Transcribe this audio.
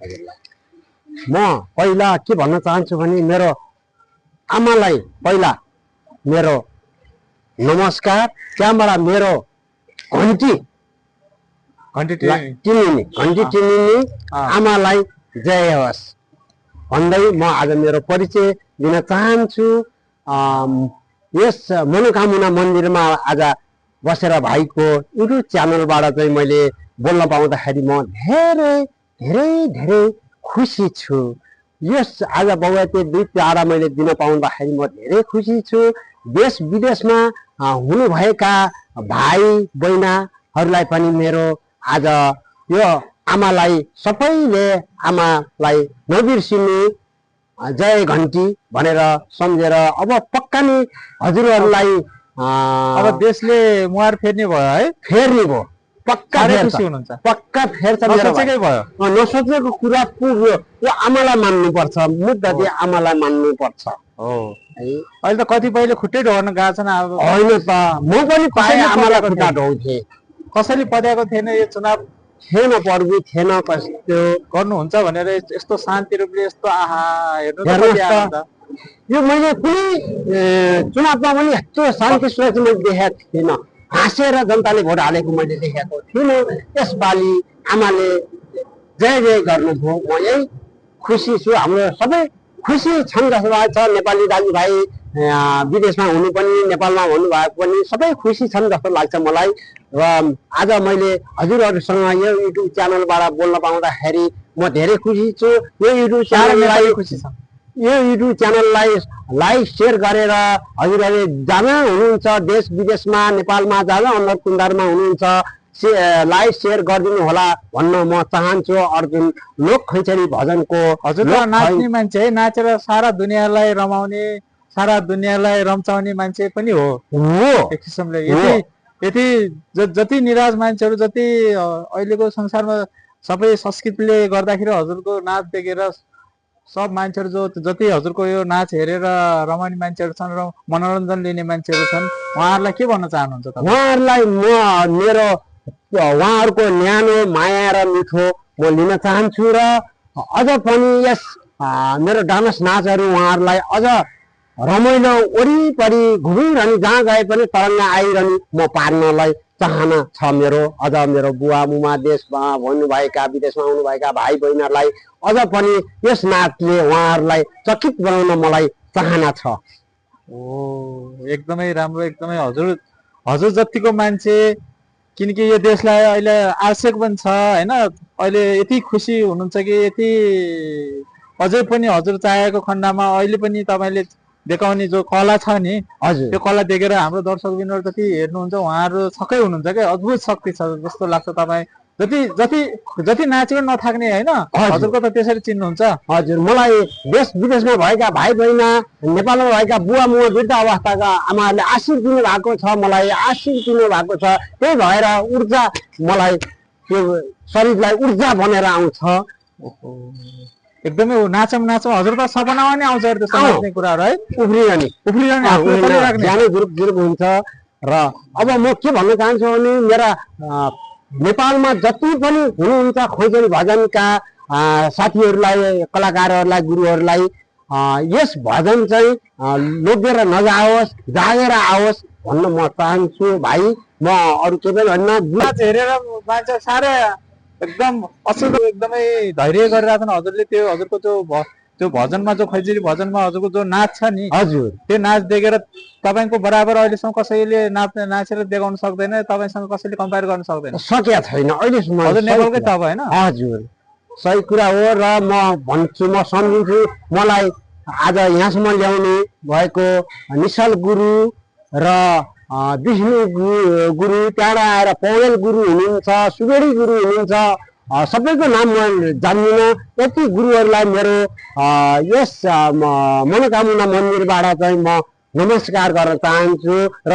म पहिला के भन्न चाहन्छु भने मेरो आमालाई पहिला मेरो नमस्कार, त्यहाँबाट मेरो घन्टी टिनिने आमालाई जय होस् भन्दै म आज मेरो परिचय दिन चाहन्छु। यस मनोकामना मन्दिरमा आज बसेर भाइको युट्युब च्यानलबाट चाहिँ मैले बोल्न पाउँदाखेरि म धेरै धेरै धेरै खुसी छु। यस आज भगवती दुई प्यारा मैले दिन पाउँदाखेरि म धेरै खुसी छु। देश विदेशमा हुनुभएका भाइ बहिनीहरूलाई पनि मेरो आज यो आमालाई सबैले आमालाई नबिर्सिनु जय घन्टी भनेर सम्झेर अब पक्का नै हजुरहरूलाई अब देशले मुहार फेर्ने भयो है, फेर्ने भयो पक्का खुसी हुनुहुन्छ, पक्का फेर्छ। नसोचेकै भयो, नसोचेको कुरा पुग्यो। यो आमालाई मान्नुपर्छ, मुद्दा चाहिँ आमालाई मान्नुपर्छ हो है। अहिले त कतिपयले खुट्टै ढोर्न गएको छन्। अब होइन त म पनि पाएँ आमालाई खुट्टा ढोउँथे। कसैले पद्याएको थिएन यो चुनाव, थिएन प्रभु थिएन। कस्तो गर्नुहुन्छ भनेर यस्तो शान्ति रूपले यस्तो आहा हेर्नु यो मैले कुनै चुनावमा पनि यस्तो शान्ति सोच मैले देखेको थिएन। हाँसेर जनताले भोट हालेको मैले देखेको थिइनँ। यसपालि आमाले जय जय गर्नुभयो, म यही खुसी छु। हाम्रो सबै खुसी छन् जस्तो लाग्छ। नेपाली दाजुभाइ विदेशमा हुनु पनि नेपालमा हुनुभएको पनि सबै खुसी छन् जस्तो लाग्छ मलाई। र आज मैले हजुरहरूसँग यो युट्युब च्यानलबाट बोल्न पाउँदाखेरि म धेरै खुसी छु। यो युट्युब च्यानललाई खुसी छ, यो युट्युब च्यानललाई लाइक सेयर गरेर हजुरहरूले जहाँ हुनुहुन्छ देश विदेशमा नेपालमा जहाँ अन्य कुण्डारमा हुनुहुन्छ लाइक सेयर गरिदिनु होला भन्न म चाहन्छु। अर्जुन लोक खैँचडी भजनको हजुर नाच्ने मान्छे है, नाचेर सारा दुनियाँलाई रमाउने, सारा दुनियाँलाई रम्चाउने मान्छे पनि हो एक किसिमले। यति जति निराश मान्छेहरू, जति अहिलेको संसारमा सबै संस्कृतिले गर्दाखेरि हजुरको नाच देखेर सब मान्छेहरू जति हजुरको यो नाच हेरेर रमाउने मान्छेहरू छन् र मनोरञ्जन लिने मान्छेहरू छन्, उहाँहरूलाई के भन्न चाहनुहुन्छ? उहाँहरूलाई म मेरो उहाँहरूको न्यानो माया र मिठो म लिन चाहन्छु। र अझ पनि यस मेरो डान्स नाचहरू उहाँहरूलाई अझ रमाइलो वरिपरि घुमिरहने, जहाँ गए पनि तरङ्ग आइरहने म पार्नलाई चाहना छ मेरो। अझ मेरो बुवा मुमा देशमा हुनुभएका विदेशमा हुनुभएका भाइ बहिनीहरूलाई अझ पनि यस नाचले उहाँहरूलाई चकित बनाउन मलाई चाहना छ। एकदमै राम्रो, एकदमै हजुर जतिको मान्छे, किनकि यो देशलाई अहिले आवश्यक पनि छ होइन। अहिले यति खुसी हुनुहुन्छ कि यति अझै पनि हजुर चाहेको खण्डमा अहिले पनि तपाईँले देखाउने जो कला छ नि, हजुर त्यो कला देखेर हाम्रो दर्शकबिनहरू जति हेर्नुहुन्छ उहाँहरू छक्कै हुनुहुन्छ क्या। अद्भुत शक्ति छ जस्तो लाग्छ। तपाईँ जति नाचेर नथाक्ने होइन, हजुरको त त्यसरी चिन्नुहुन्छ। हजुर मलाई देश विदेशमा भएका भाइ बहिनी, नेपालमा भएका बुवा मुवा वृद्ध अवस्थाका आमाहरूले आशीष दिनु भएको छ, मलाई आशीष दिनु भएको छ। त्यही भएर ऊर्जा मलाई त्यो शरीरलाई ऊर्जा बनेर आउँछ। एकदमै नाचम हजुर त सपनामा नै आउँछ त्यस्तो नाच्ने कुराहरू है, उफ्रिरहने ज्यानै जुरुक हुन्छ। र अब म के भन्न चाहन्छु भने मेरा नेपालमा जति पनि हुनुहुन्छ खैँचडी भजनका साथीहरूलाई, कलाकारहरूलाई, गुरुहरूलाई यस भजन चाहिँ लोभेर नजाओस्, जागेर आओस् भन्न म चाहन्छु भाइ। म अरू के पनि भन्न। नाच हेरेर मान्छे साह्रै एकदम असल एकदमै धैर्य गरिरहेछन् हजुरले। त्यो हजुरको त्यो भजनमा, जो खैँचडी भजनमा हजुरको जो नाच छ नि, हजुर त्यो नाच देखेर तपाईँको बराबर अहिलेसम्म कसैले नाचेर देखाउन सक्दैन, तपाईँसँग कसैले कम्पेयर गर्न सक्दैन, सकेका छैन अहिलेसम्म। हजुर नेपालकै त होइन? हजुर सही कुरा हो। र म भन्छु, म सम्झिन्छु मलाई आज यहाँसम्म ल्याउने भएको निश्चल गुरु र विष्णु गुरु, त्यहाँबाट आएर पौडेल गुरु हुनुहुन्छ, सुवेडी गुरु हुनुहुन्छ, सबैको नाम म जान्दिनँ। यति गुरुहरूलाई मेरो यस मनोकामना मन्दिरबाट चाहिँ म नमस्कार गर्न चाहन्छु। र